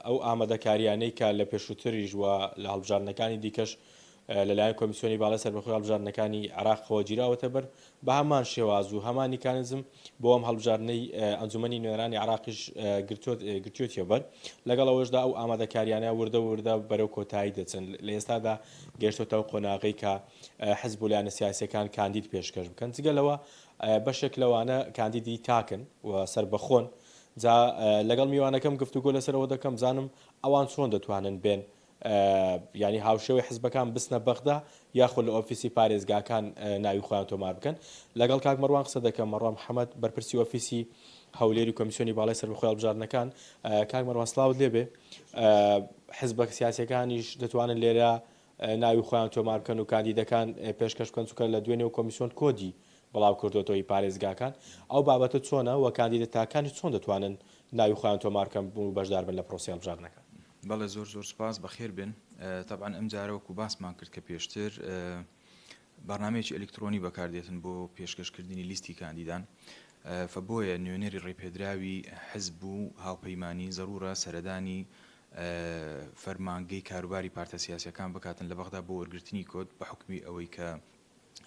ئەو ئامادەکاریانەی کە لە پێشووتریش وە لە هەڵبژاردنەکانی دیکەش لەلایەن کۆمیسیۆنی باڵای سەربەخۆی هەڵبژاردنەکانی عێراقەوە گیراوەتە بەر بە هەمان شێواز و هەمان میکانیزم بۆ ئەم هەڵبژاردنەی ئەنجومەنی نوێنەرانی عێراقیش گرتووەتیە بەر لەگەڵ ئەوەشدا ئەو ئامادەکاریانە وردە بەرەو کۆتایی دەچن لە ئێستادا گەشتۆتەوە قۆناغی کە حزب و لایەنە سیاسیەکان کاندید پێشکەش بکەن جگەلەوە بەشێک لەوانە کاندیدی تاکن و سربەخۆن جا لەگەڵ میوانەکەم گفتوگۆ لەسەرەوە دەکەم زانم ئەوان چۆن دەتوانن بێن ینی هاوشێوەی حزبەکان بستنە بەغدا یاخود لە ئۆفیسی پارێزگاکان ناوی خۆیان تۆمار بکەن لەگەڵ کاک مەڕوان قسە دەکەم مەڕوان محەممەد بەرپرسی ئۆفیسی هەولێری کۆمیسیۆنی باڵای سەربەخۆی هەڵبژاردنەکان کاک مەڕوان سڵاوت لێبێ حزبە سیاسیەکانیش دەتوانن لێرە ناوی خۆیان تۆمار بکەن و کاندیدەکان پێشکەش بکەن چووکە لە دوێنێ و کۆمیسیۆن کۆدی بڵاو کردوەوەی پارێزگاکان ئەو بابەتە چۆنە و کاندیدە تاکانی چۆن دەتوانن ناوی خۆیان تۆمارکەم بوو بەشدار بن لە پرۆسی هەڵبژاردنەکە. بەڵێ زۆر سپاس بەخێر بن طبعا ئەم جارەوەکو باسمان کرد کە پێشتر بەرنامەیەکی ئەلکترۆنی بەکاردێتن بۆ پێشکەشکردنی لیستی کاندیدان فبۆیە نوێنەری ڕێپێدراوی حزب و هاوپەیمانی زەرورە سەردانی فەرمانگەی کاروباری پارتە سیاسیەکان بکاتن لە بەغدا بۆ وەرگرتنی کۆد بە حکمی ئەوەی کە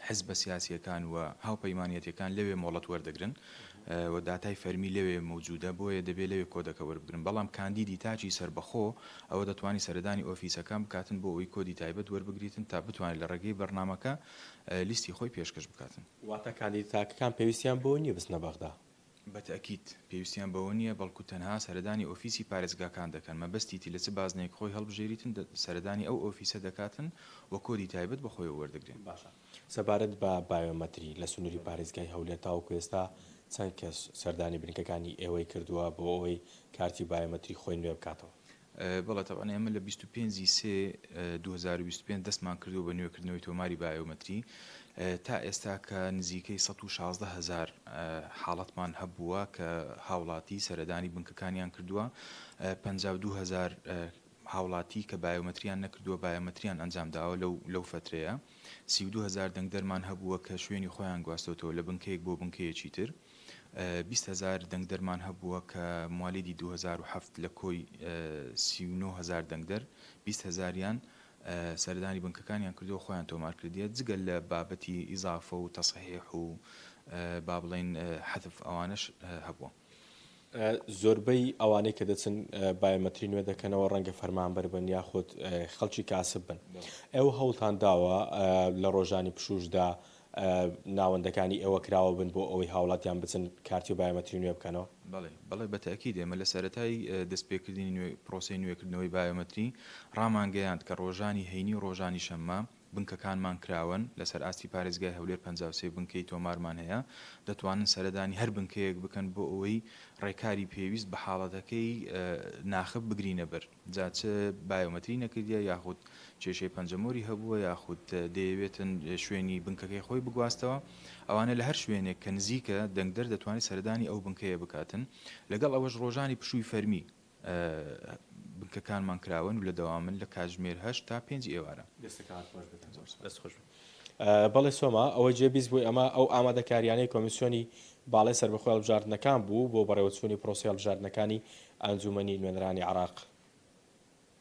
حزب سیاسیەکان و هاوپەیمانیەتەکان لەوێ مۆڵەت وەردەگرن و داتای فەرمی لەوێ موجودە بۆیە دەبێت لەوێ کۆدەکە وەربگرن بەڵام کاندیدی تاچی سربەخۆ ئەوە دەتوانانی سەردانی ئۆفیسەکان بکاتن بۆ ئەوی کۆدی تایبەت وەربگریتن تا بتوانێت لە ڕێگەی بەرنامەکە لیستی خۆی پێشکەش بکاتن. واتە کاندیدتاکەکان پێویستیان بۆ نییە بستنە بەغدا بەتەکیید پێویستیان بەوە نییە بەڵکو تەنها سەردانی ئۆفیسی پارێزگاکان دەکەن مەبەستیتی لە چ بازنێک خۆی هەڵبژێریتن سەردانی ئەو ئۆفیسە دەکاتن و کۆدی تایبەت بە خۆی وەردەگرێن. باشە سەبارەت بە بایۆمەتری لە سنووری پارێزگای هەولێر تاوەکو ئێستا چەند کەس سەردانی بنکەکانی ئێوەی کردووە بۆ ئەوەی کارتی بایۆمەتری خۆی نوێ بکاتەوە. بەڵێ تەوانە ئێمە لە 25/3/2025 دەستمان کردو بە نوێکردنەوەی تۆماری بایۆمەتری تا ئێستا کە نزیکەی 116,000 حاڵەتمان هەبووە کە هاوڵاتی سەردانی بنکەکانیان کردووە 52,000 هاوڵاتی کە بایۆمەتریان نەکردووە بایۆمەتریان ئەنجام داوە لەو فترەیە 32,000 دەنگدەرمان هەبووە کە شوێنی خۆیان گواستەوە لە بنکەیەک بۆ بنکەیەکی تر 20,000 دەنگدەرمان هەبووە کە موالیدی 2007 لە کۆی 39,000 دەنگدەر 20,000یان سەردانی بنکەکانیان کردو خۆیان تۆمار کردیە جگەل لە بابەتی ئیزافە و تەصحیح و با بڵێن حەذف ئەوانش هەبووە. زۆربەی ئەوانەی کە دەچن بایۆمەتری نوێ دەکەنەوە ڕەنگە فەرمانبەر بن یاخود خەڵکی کاسب بن ئێوە هەوڵتان داوە لە ڕۆژانی پشوشدا ناوەندەکانی ئێوە کراوە بن بۆ ئەوەی هاوڵاتیان بچن کارتی و بایۆمەتری نوێ بکەنەوە. بەڵێ بەتەکیید ئێمە لە سەرەتای دەستپێکردنی پرۆسی نوێکردنەوەی بایۆمەتری ڕامانگەیاند کە ڕۆژانی هەینی و ڕۆژانی شەممە بنکەکانمان کراون لەسەر ئاستی پارێزگای هەولێر 53 بنکەی تۆمارمان هەیە دەتوانن سەردانی هەر بنکەیەک بکەن بۆ ئەوەی ڕێکاری پێویست بە حاڵەتەکەی ناخب بگرینە بەر جاچە بایۆمەتری نەکردیە یاخود کێشەی پەنجەمۆری هەبووە یاخود دەیەوێتن شوێنی بنکەکەی خۆی بگواستەوە ئەوانە لە هەر شوێنێک کە نزیکە دەنگدەر دەتوانێت سەردانی ئەو بنکەیە بکاتن لەگەڵ ئەوەش ڕۆژانی پشووی فەرمی بنکەکانمان کراون و لە دەوامن لە کاتژمێر 8 تا 5 ئێوارە. بەڵێ سۆما ئەوە جێبیست بووی ئەمە ئەو ئامادەکاریانەی کۆمیسیۆنی باڵای سەربەخۆی هەڵبژاردنەکان بوو بۆ بەڕێوەچوونی پرۆسی هەڵبژاردنەکانی ئەنجومەنی نوێنەرانی عێراق